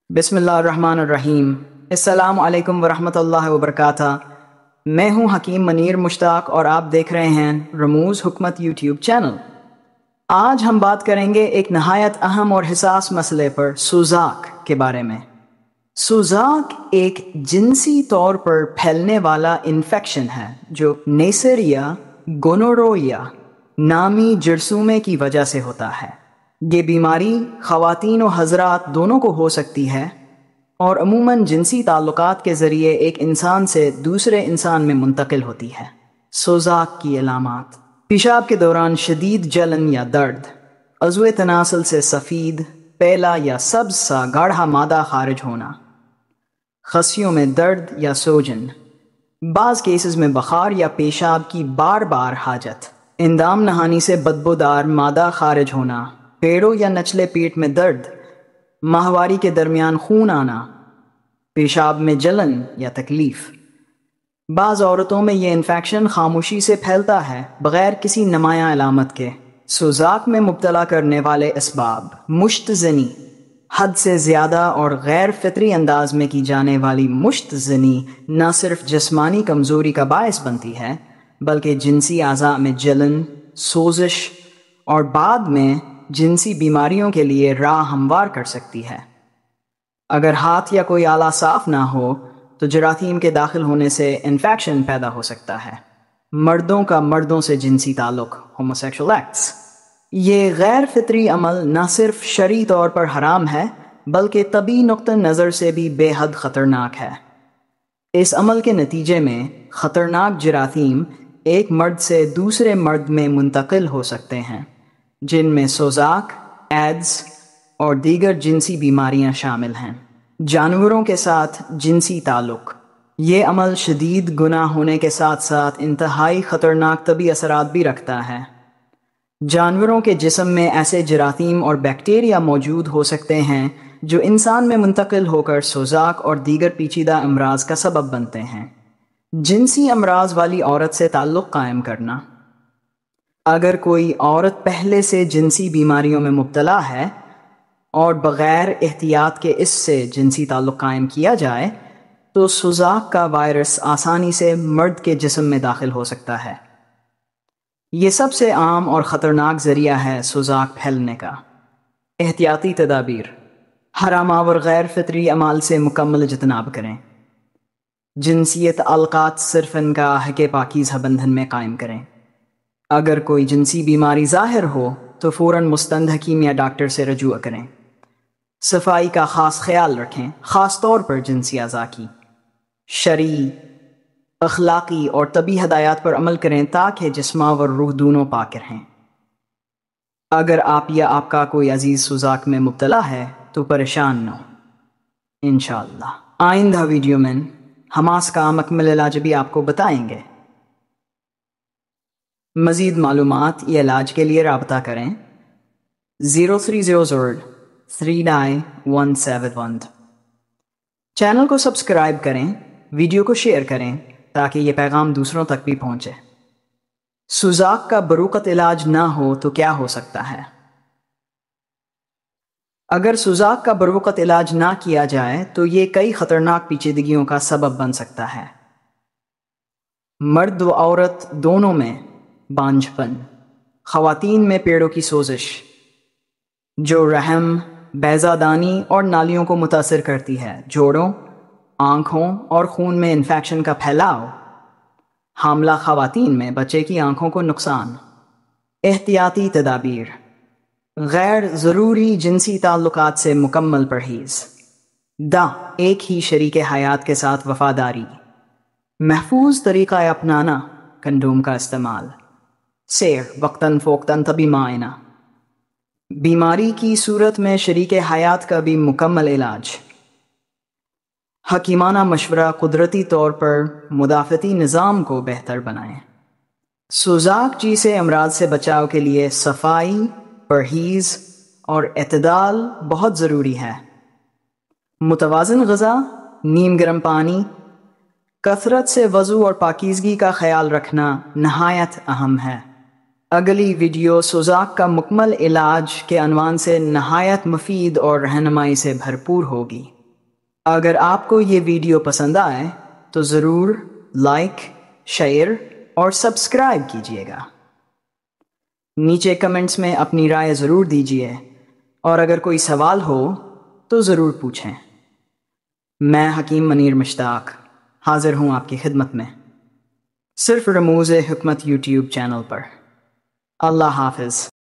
बिस्मिल्लाहिर्रहमानिर्रहीम। अस्सलाम वालेकुम वरहमतुल्लाहि वबरकातुह। मैं हूं हकीम मनीर मुश्ताक और आप देख रहे हैं रमूज़ हुकमत यूट्यूब चैनल। आज हम बात करेंगे एक नहायत अहम और हिसास मसले पर, सुजाक के बारे में। सुजाक एक जिनसी तौर पर फैलने वाला इन्फेक्शन है जो नेसरिया गोनोरोया नामी जरसूमे की वजह से होता है। ये बीमारी ख़वातीन और हज़रात दोनों को हो सकती है और अमूमन जिनसी ताल्लुकात के ज़रिए एक इंसान से दूसरे इंसान में मुंतकिल होती है। सुजाक की अलामात: पेशाब के दौरान शदीद जलन या दर्द, अज़्वे तनासल से सफ़ीद, पहला या सब्ज़ सा गाढ़ा मादा खारिज होना, खसियों में दर्द या सोजन, बाज़ केसेस में बुखार या पेशाब की बार बार हाजत, इंदाम नहानी से बदबूदार मादा खारिज होना, पेड़ों या नचले पेट में दर्द, माहवारी के दरमियान खून आना, पेशाब में जलन या तकलीफ़। बाज़ औरतों में ये इन्फेक्शन खामोशी से फैलता है बग़ैर किसी नुमायां अलामत के। सुजाक में मुब्तला करने वाले असबाब: मुश्तज़नी, हद से ज़्यादा और गैर फितरी अंदाज में की जाने वाली मुश्तज़नी न सिर्फ जिस्मानी कमज़ोरी का बायस बनती है बल्कि जिनसी आज़ा में जलन, सोजिश और बाद में जिनसी बीमारियों के लिए राह हमवार कर सकती है। अगर हाथ या कोई आला साफ ना हो तो जरासीम के दाखिल होने से इन्फेक्शन पैदा हो सकता है। मर्दों का मर्दों से जिनसी ताल्लुक, होमोसेक्सुअल एक्ट्स। ये गैर फितरी अमल न सिर्फ शरई तौर पर हराम है बल्कि तबी नुक्ता नज़र से भी बेहद ख़तरनाक है। इस अमल के नतीजे में ख़तरनाक जरासीम एक मर्द से दूसरे मर्द में मुंतकिल हो सकते हैं, जिनमें सुजाक, एड्स और दीगर जिनसी बीमारियां शामिल हैं। जानवरों के साथ जिनसी ताल्लुक: ये अमल शदीद गुनाह होने के साथ साथ इंतहाई ख़तरनाक तबी असरात भी रखता है। जानवरों के जिस्म में ऐसे जरासीम और बैक्टीरिया मौजूद हो सकते हैं जो इंसान में मुंतकिल होकर सुजाक और दीगर पेचीदा अमराज का सबब बनते हैं। जिनसी अमराज वाली औरत से ताल्लुक़ कायम करना: अगर कोई औरत पहले से जिनसी बीमारियों में मुब्तला है और बग़ैर एहतियात के इससे जिनसी ताल्लुक़ कायम किया जाए तो सुजाक का वायरस आसानी से मर्द के जिस्म में दाखिल हो सकता है। ये सबसे आम और ख़तरनाक ज़रिया है सुजाक फैलने का। एहतियाती तदाबीर: हरामावर गैर फितरी अमाल से मुकम्मल इज्तनाब करें। जिनसियत अलक़ात सिर्फ़ निकाह के पाकीज़ा बंधन में कायम करें। अगर कोई जिनसी बीमारी ज़ाहिर हो तो फ़ौरन मुस्तंद हकीम या डॉक्टर से रजूआ करें। सफाई का ख़ास ख्याल रखें, ख़ास तौर पर जिनसी अज़ा की। शरई, अखलाक़ी और तबी हदायत पर अमल करें ताकि जिस्म व रूह दोनों पाक रहें। अगर आप या आपका कोई अजीज़ सुजाक में मुब्तला है तो परेशान न हो। इंशाअल्लाह आइंदा वीडियो में हम इसका मुकम्मल इलाज भी आपको बताएंगे। मज़ीद मालूमात या इलाज के लिए राब्ता करें 0300391171। चैनल को सब्सक्राइब करें, वीडियो को शेयर करें ताकि ये पैगाम दूसरों तक भी पहुँचे। सुजाक का बरूकत इलाज ना हो तो क्या हो सकता है? अगर सुजाक का बरूकत इलाज ना किया जाए तो ये कई ख़तरनाक पेचीदगियों का सबब बन सकता है। मर्द व औरत दोनों में बांझपन, ख़वातीन में पेड़ों की सोजिश जो रहम, बैज़ादानी और नालियों को मुतासिर करती है, जोड़ों, आँखों और खून में इन्फेक्शन का फैलाव, हामला ख़वातीन में बच्चे की आँखों को नुकसान। एहतियाती तदाबीर: गैर ज़रूरी जिनसी ताल्लुकात से मुकम्मल परहेज़। एक ही शरीके हयात के साथ वफ़ादारी, महफूज तरीक़ा अपनाना, कंडोम का इस्तेमाल, सैर वक्तन फ़ोक्तन तभी मायना। बीमारी की सूरत में शरीके हयात का भी मुकम्मल इलाज। हकीमाना मशवरा कुदरती तौर पर मुदाफ़ती निज़ाम को बेहतर बनाएं। सुजाक जैसे अमराज से बचाव के लिए सफाई, परहेज़ और एतदाल बहुत ज़रूरी है। मुतवाज़िन ग़िज़ा, नीम गर्म पानी, कसरत से वज़ू और पाकीज़गी का ख्याल रखना नहायत अहम है। अगली वीडियो सुजाक का मुकम्मल इलाज के अनवान से नहायत मुफीद और रहनुमाई से भरपूर होगी। اگر آپ کو یہ ویڈیو پسند آئے تو ضرور لائک، شیئر اور سبسکرائب کیجیے گا۔ نیچے کمنٹس میں اپنی رائے ضرور دیجیے، اور اگر کوئی سوال ہو تو ضرور پوچھیں۔ میں حکیم منیر مشتاق حاضر ہوں آپ کی خدمت میں، صرف رموز حکمت یوٹیوب چینل پر۔ اللہ حافظ۔